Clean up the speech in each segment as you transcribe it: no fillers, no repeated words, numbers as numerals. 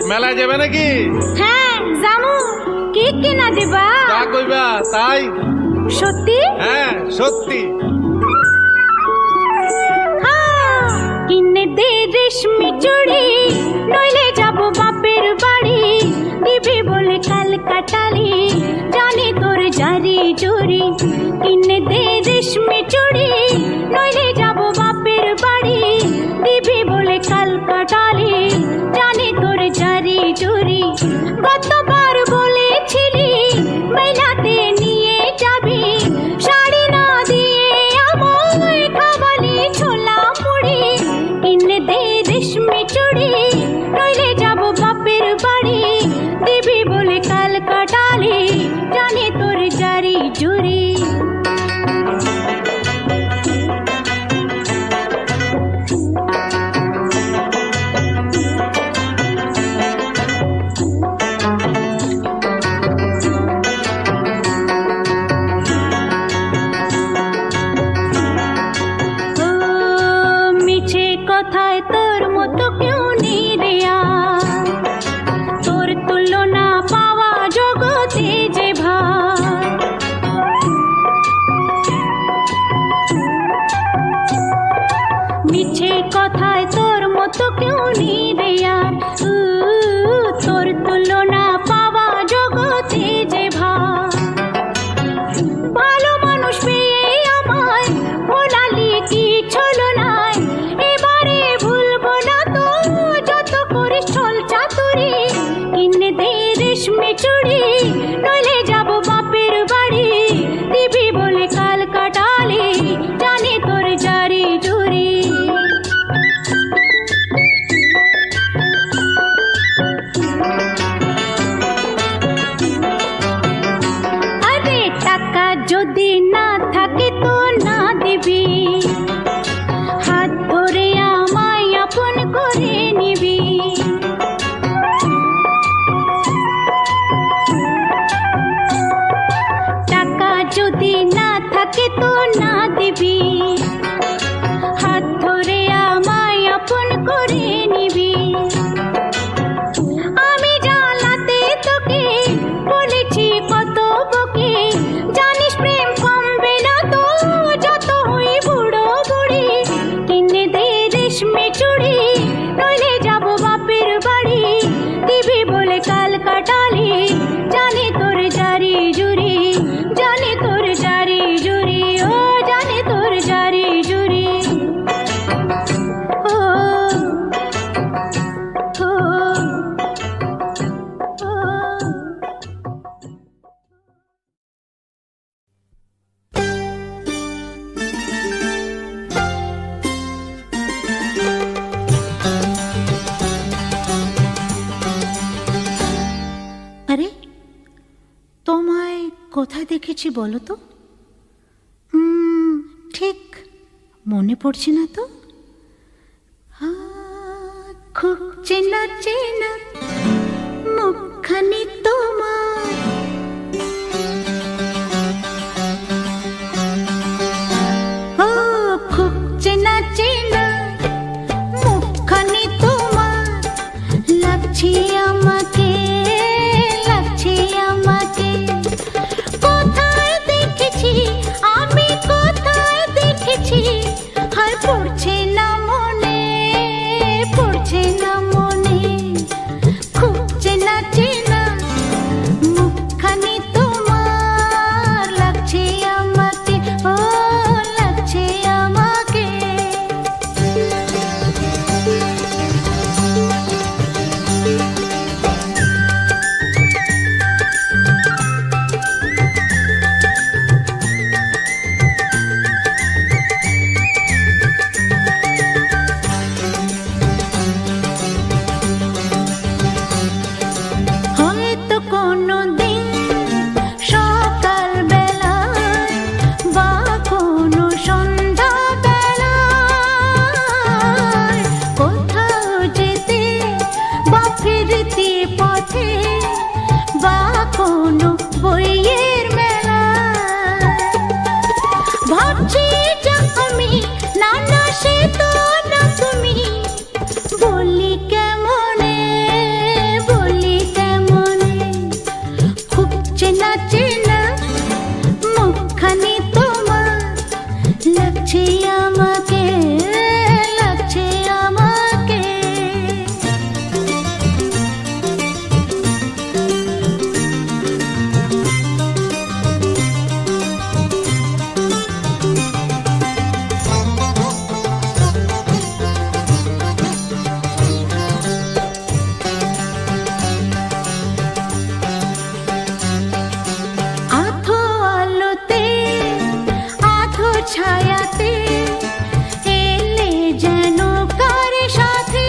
মেলায় যাবে নাকি? হ্যাঁ জামু। কি কিনা দিবা? তা কইবা তাই? সত্যি? হ্যাঁ সত্যি। কিনে দে রেশমি চুড়ি, নইলে যাব বাপের বাড়ি। দিবি বলে কাল কাটালি, জানি তোর জারি জুরি। কিনে দে রেশমি চুড়ি, নইলে যাব বাপের বাড়ি। দিবি বলে কাল কাটালি, জানি তোর জারি জুরি। গতবার বলেছিলি মেলাতে নিয়ে যাবি, শাড়ি না দিয়ে আমায় খাওয়ালি ছোলা মুড়ি। কিনে দে রেশমি চুড়ি, নইলে যাব বাপের বাড়ি। দিবি বলে কাল কাটালি, জানি তোর জারি জুরি। মিছে কথায় তোর মতো কেউ নেই রে আর, তোর তুলনা পাওয়া জগতে যে ভার। মিছে কথায় তোর মতো কেউ নেই রে আর, তোর তুলনা পাওয়া জগতে যে ভার। ভালো মানুষ পেয়ে আমায় ভোলালি কি ছলো নাই, এবারে ভুলবো না তো যত করিস ছল চাতুরি। কিনে দে রেশমি চুড়ি, নইলে যাব বাপের বাড়ি। দিবি বলে কাল কাটালি, জানি তোর জারি জুরি। আরে টাকা যদি না থাকে তো না দিবি, হাত ধরে আমায় আপন করে নিবি। টাকা যদি না থাকে তো না দিবি, হাত ধরে আমায় আপন করে নিবি। আমি জ্বালাতে তোকে বলেছি কত বকে, জানিস প্রেম কমবে না তো যত হই বুড়ো বুড়ি। কিনে দে রেশমি চুড়ি, নইলে যাব বাপের বাড়ি। দিবি বলে কাল কাটালি, জানি তোর জারি জুরি। জানি তোর জারি জুরি, ও জানি তোর জারি জুরি। ও ও ও। আরে তোমায় কোথায় দেখেছি বলো তো? ঠিক মনে পড়ছে না তো। খুব চেনা চেনা মুখখানি তোমার, ও খুব চেনা চেনা মুখখানি তোমার। লাগছে আমাকে, লাগছে আমাকে। কোথায় দেখেছি আমি, কোথায় দেখেছি, আর পড়ছে না মনে, পড়ছে না মনে। খুব চেনা চেনা ছায়াতে এলে যেন কার সাথে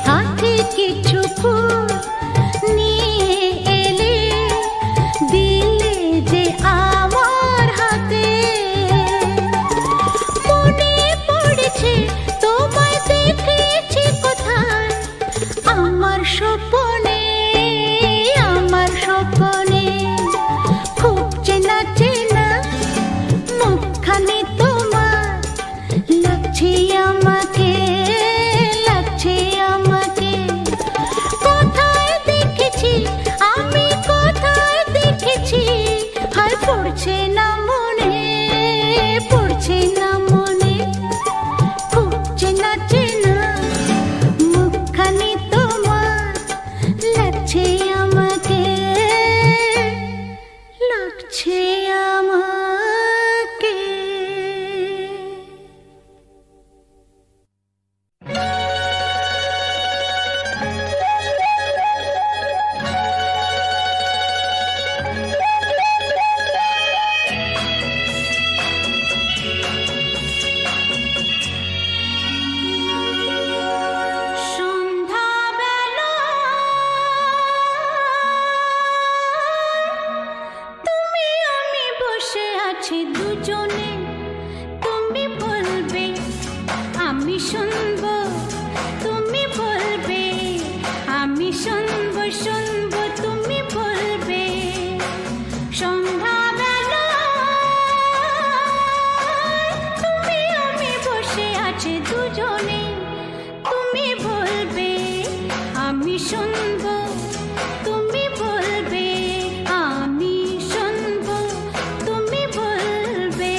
হাতে কিছু ফুল নিয়ে এলে দিলে যে আমার হাতে মনে পড়েছে তোমায় দেখেছি কোথায় আমার স্বপ্নে খুব চেনা চেনা মুখখানি তোমার লাগছে আমাকে কোথায় দেখেছি আমি কোথায় দেখেছি হায় পড়ছে না মনে খুব চেনা চেনা মুখখানি তোমার লাগছে আমাকে দুজনে তুমি বলবে আমি শুনবো তুমি বলবে আমি শুনবো তুমি বলবে সন্ধ্যাবেলা তুমি আমি বসে আছি দুজনে তুমি বলবে আমি শুনবো তুমি বলবে আমি শুনবো তুমি বলবে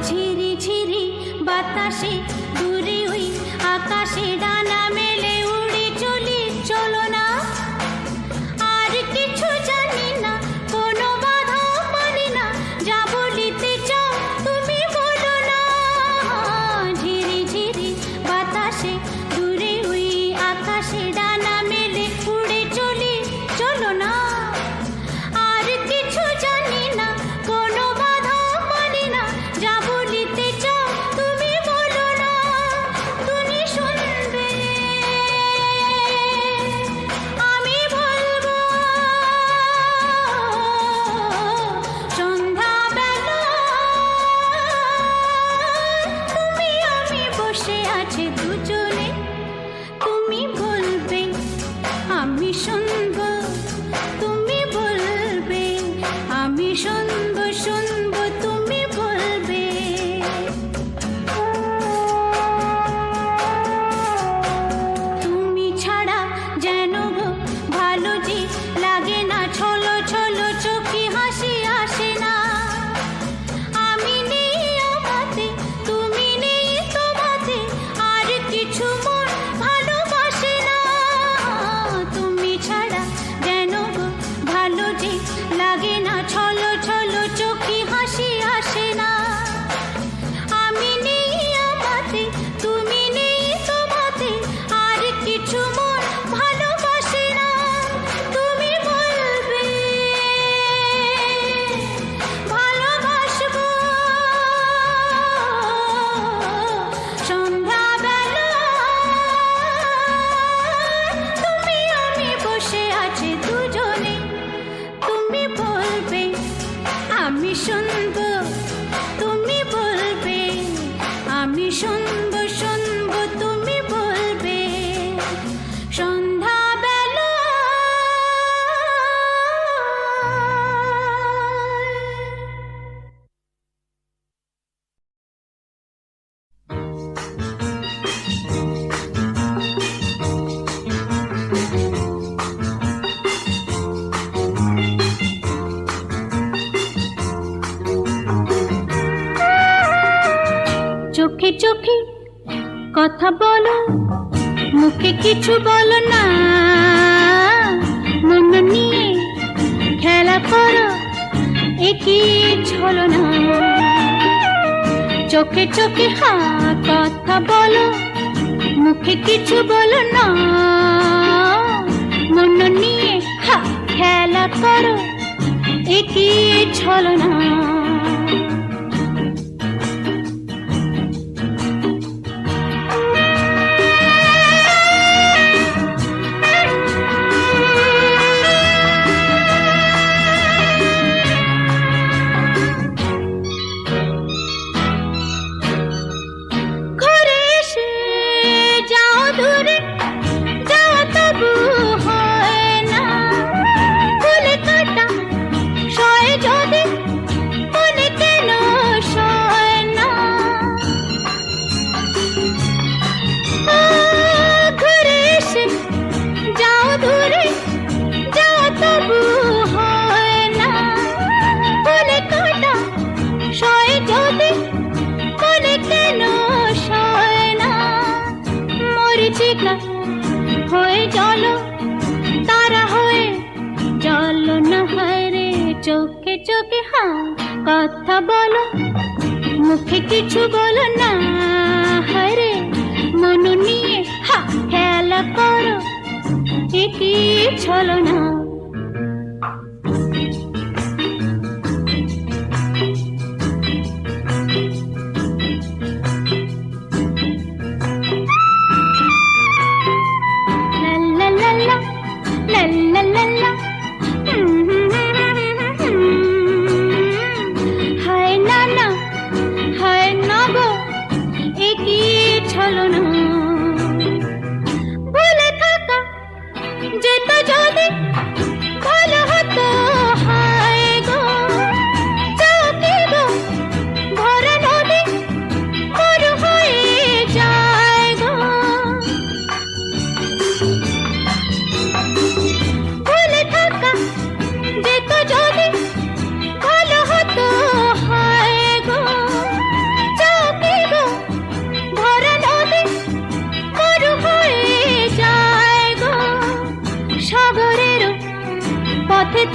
ঝিরি ঝিরি বাতাসে দূরে ওই আকাশে ডানা মেলে উড়ে চলি চলো না আর কিছু জানি না কোনো বাধা মানি না যা বলিতে চাও তুমি বলো না ঝিরি ঝিরি বাতাসে দূরে ওই আকাশে ডানা মেলে উড়ে চলি চলো না আর কিছু জানি না কোনো বাধা মানি না যা বলিতে চাও তুমি বলো না তুমি শুনবে আমি বলবো সন্ধ্যাবেলা তুমি আমি বসে আছি দুজনে তুমি বলবে আমি শুনবো তুমি বলবে আমি শুনবো তুমি বলবে তুমি ছাড়া যেন গো ভালো যে লাগে না ছলো ছলো চোখে হাসি আসে না আমি নেই আমাতে তুমি নেই তোমাতে আর কিছু মন ভালোবাসে না তুমি ছাড়া যেন গো ভালো যে লাগে না ছলো ছলো চোখে হাসি আসে না আমি নেই আমাতে তুমি নেই তোমাতে আর কিছু মন ভালোবাসে না তুমি বলবে ভালোবাসবো সন্ধ্যাবেলা তুমি আমি বসে আছি দুজনে তুমি বলবে আমি শুনবো তুমি বলবে আমি শুনবো তুমি বলবে সন্ধ্যাবেলা চোখে চোখে কথা বলো মুখে কিছু বলো না মন নিয়ে খেলা করো একই ছলনা, চোখে চোখে হা কথা বলো, মুখে কিছু বলো না, মন নিয়ে হা খেলা করো, একই ছলনা। হয়ে চলো তারা হয়ে চলো না, হয় রে চোখে চোখে হা কথা বলো, মুখে কিছু বলো না, হয় রে মন নিয়ে হা খেলা করো, একই ছলনা।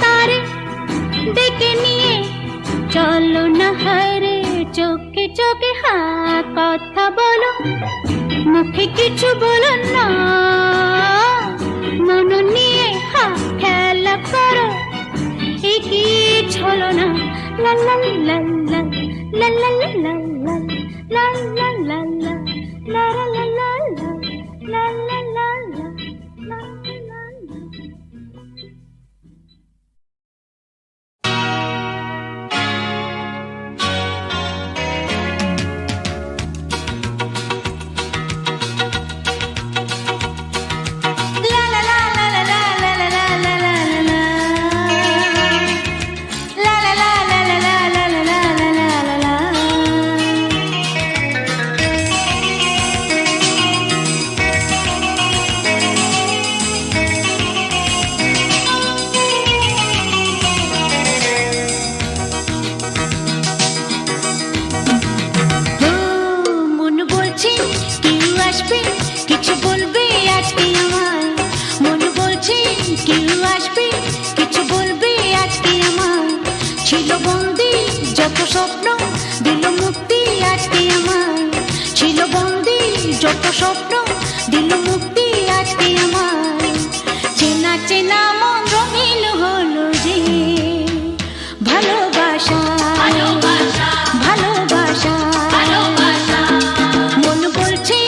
তারে ডেকে নিয়ে চলো না, হয় রে চোখে চোখে হা কথা বলো, মুখে কিছু বলো না, মন নিয়ে হা খেলা করো, একই ছলনা। লা লা লা লা লা লা লা লা লা লা লা লা লা লা লা লা লা লা লা। যত স্বপ্ন দিল মুক্তি আজকে আমার, ছিল বন্দি যত স্বপ্ন দিল মুক্তি আজকে আমার, চেনা চেনা মন রঙিন হলো যে ভালোবাসা ভালোবাসা, মন বলছে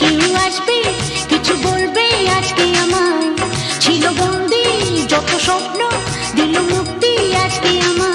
কেউ আসবে কিছু বলবে আজকে আমার, ছিল বন্দি যত স্বপ্ন দিল মুক্তি আজকে আমার।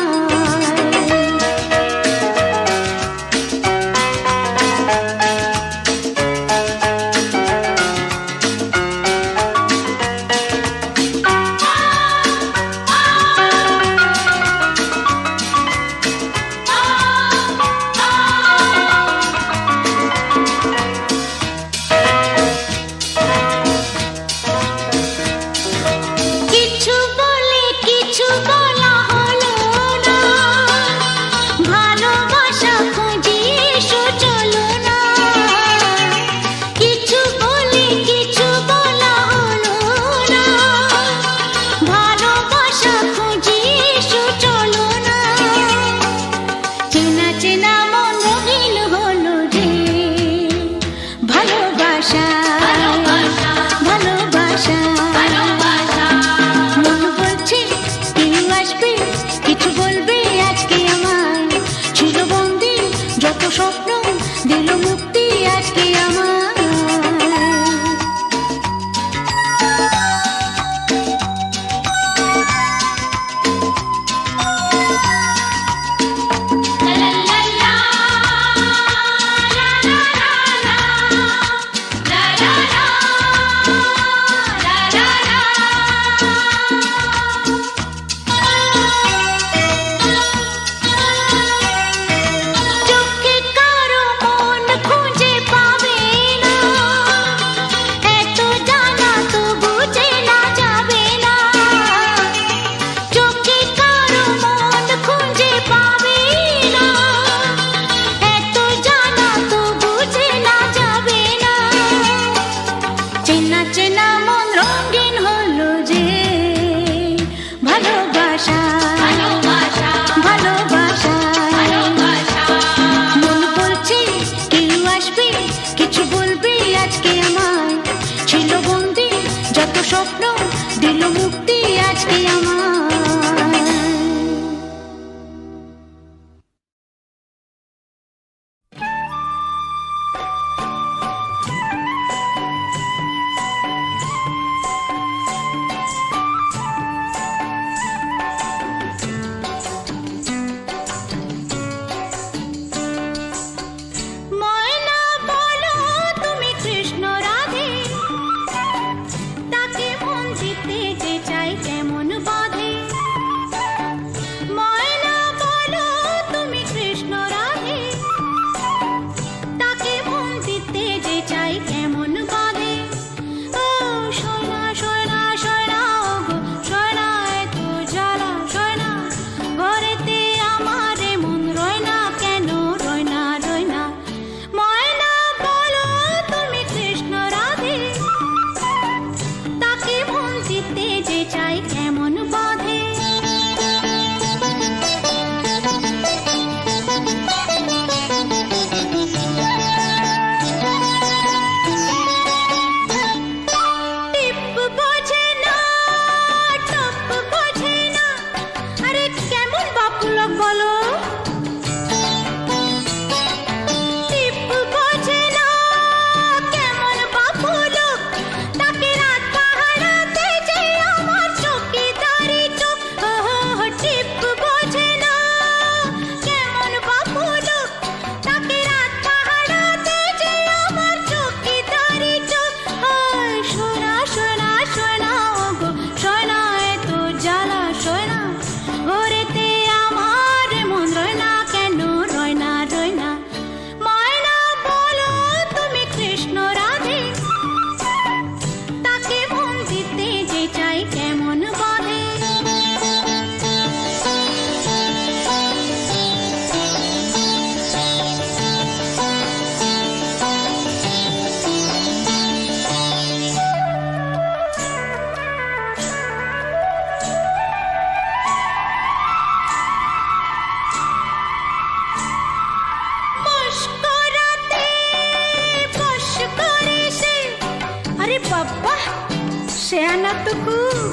শেয়ানা তো খুব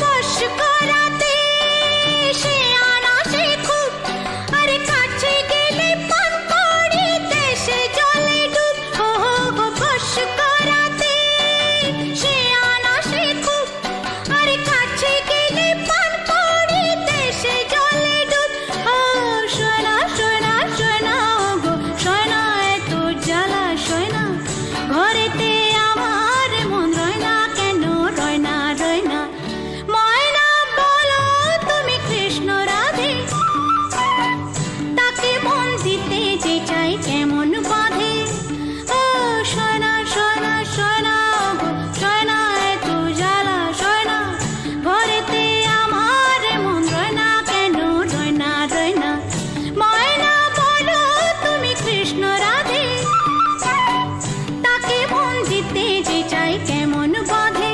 বশ করাতে শেয়ানা সে খুব আরে কাছে গেলে পান করিতে সে জলে ডুব ও গো বশ করাতে শেয়ানা সে খুব আরে কাছে গেলে পান করিতে সে জলে ডুব ও সোনা সোনা সোনা ও গো সোনা এত জ্বালা সোনা ঘরেতে আমার মন রয় না কেন রয় না রয় না ময়না বলো তুমি কৃষ্ণ রাধে তাকে মন দিতে যে চাই কেমন বাঁধে ও সোনা সোনা সোনা গো সোনা এত জ্বালা সোনা ঘরেতে আমার মন রয় না কেন রয় না রয় না ময়না বলো তুমি কৃষ্ণ রাধে তাকে মন দিতে যে চাই কেমন বাঁধে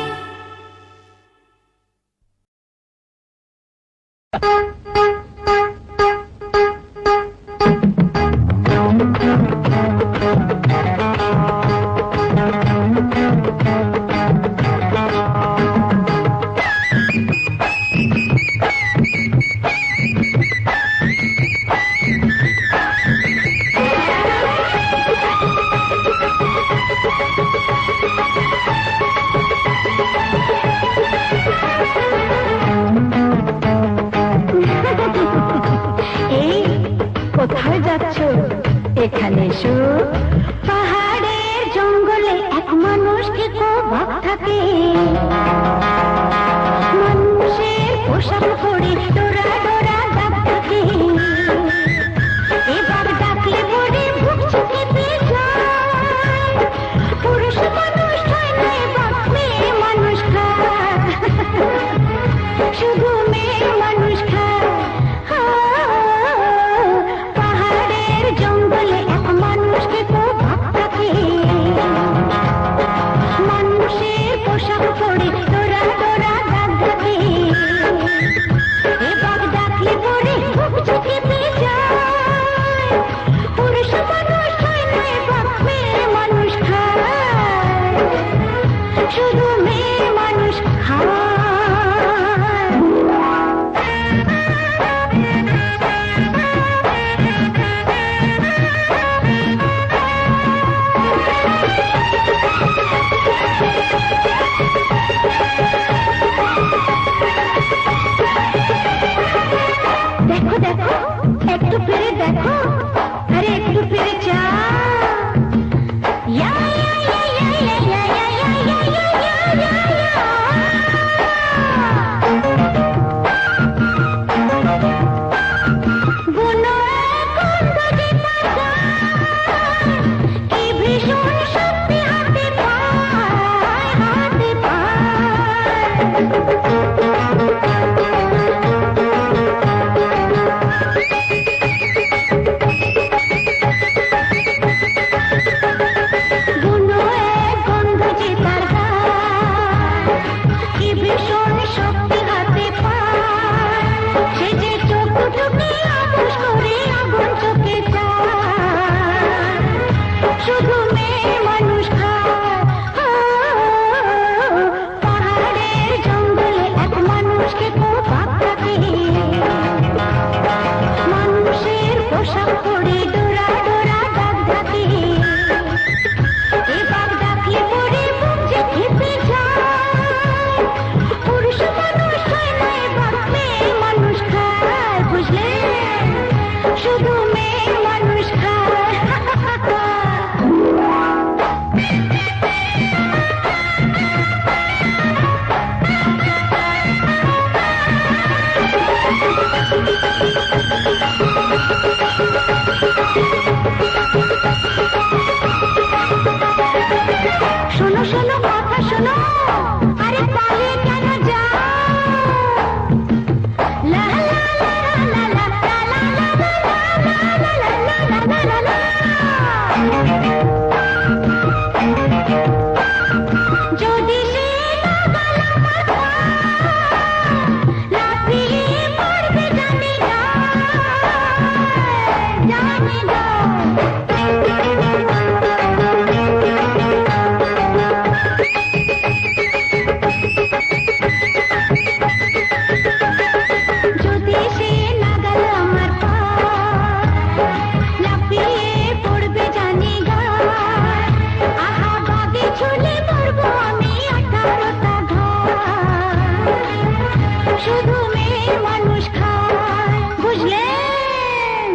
মানুষ খায়। বুঝলেন,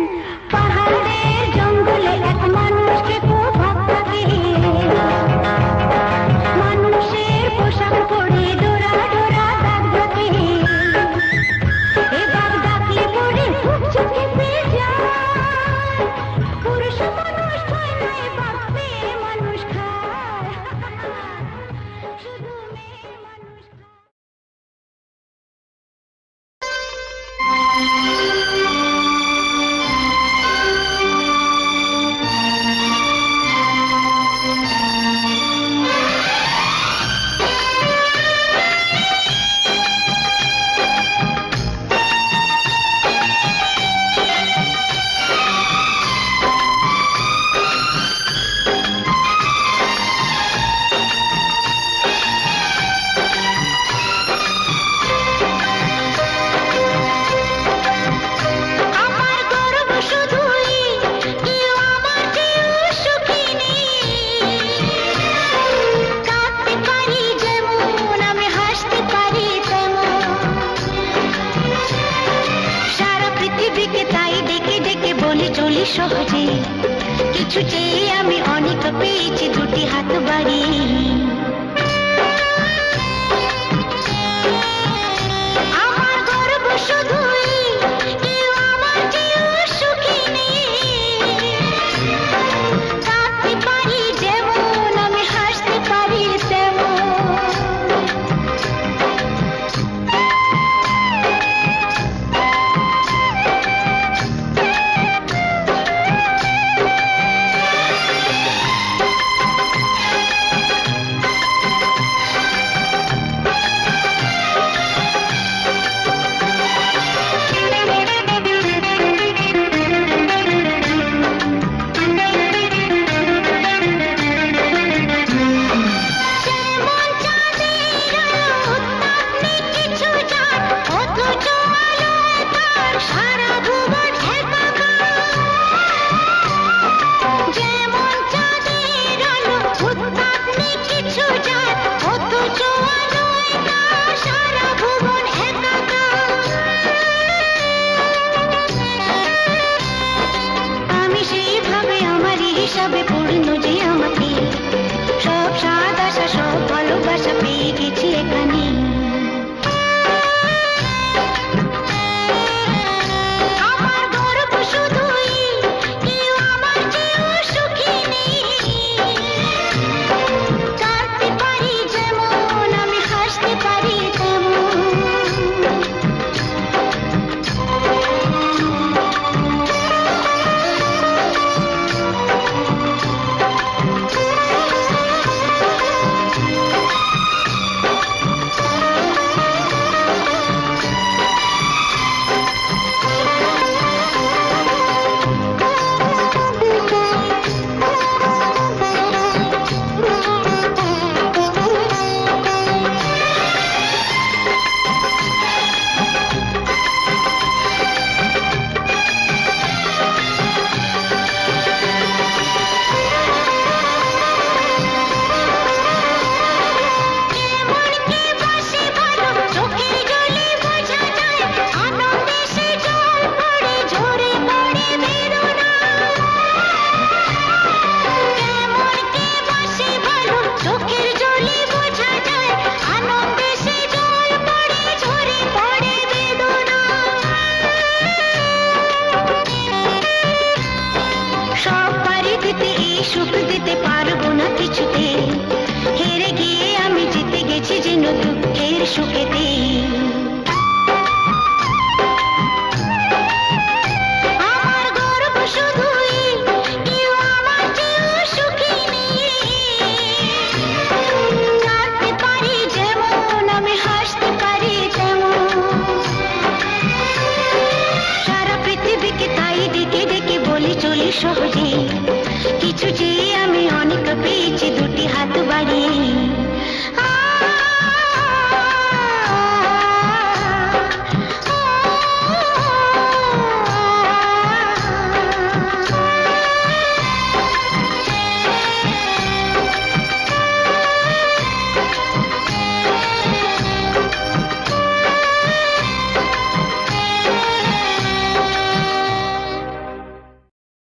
পাহাড়ের জঙ্গলে এক মানুষকে খুব ভাব থাকে। মানুষের পোশাক পরে ডোরা ডোরা দাগ থাকে। এ বাঘ ডাকলে পরে খুব চোখে পেয়ে যায়। পুরুষ মানুষ হয় না, এ বাঘ মেয়ে মানুষ খায়। শুধু মেয়ে মানুষ খায়। আমার গর্ব শুধুই কেউ আমার চেয়েও সুখী নেই। কাঁদতে পারি যেমন, আমি হাসতে পারি তেমন। সারা পৃথিবীকে তাই ডেকে ডেকে বলি চলি সহজে। কিছু চেয়ে আমি অনেক পেয়েছি, দুটি হাত বাড়িয়ে। আমার গর্ব শুধুই কেউ আমার চেয়েও সুখী নেই। কাঁদতে পারি যেমন, আমি হাসতে পারি তেমন। যেমন চাঁদের আলো উত্তাপ নেই কিছু যার, অথচ আলোয় তার সারা ভুবন একাকার। যেমন চাঁদের আলো উত্তাপ নেই কিছু যার, অথচ আলোয় তার সারা ভুবন একাকার। আমি সেইভাবে আমারই হিসাবে পূর্ণ যে আমাকে। সব স্বাদ আশা সব ভালোবাসা পেয়ে গেছি এখানে। আমার গর্ব শুধুই কেউ আমার চেয়েও সুখী নেই। কাঁদতে পারি যেমন, আমি হাসতে পারি তেমন। কেমন কে বাসে ভালো চোখের জলে বোঝা যায়। আনন্দে সে জল পড়ে ঝরে পড়ে বেদনা। কেমন কে বাসে ভালো চোখের জলে বোঝা যায়। আনন্দে সে জল পড়ে ঝরে পড়ে বেদনা। সব পারি দিতে এই সুখ দিতে পারবো না কিছুতে। হেরে গিয়ে আমি জিতে গেছি যেন দুঃখের সুখেতে। আমার গর্ব শুধুই কেউ আমার চেয়েও সুখী নেই। কাঁদতে পারি যেমন, আমি হাসতে পারি তেমন। সারা পৃথিবীকে তাই ডেকে ডেকে বলি চলি সহজে।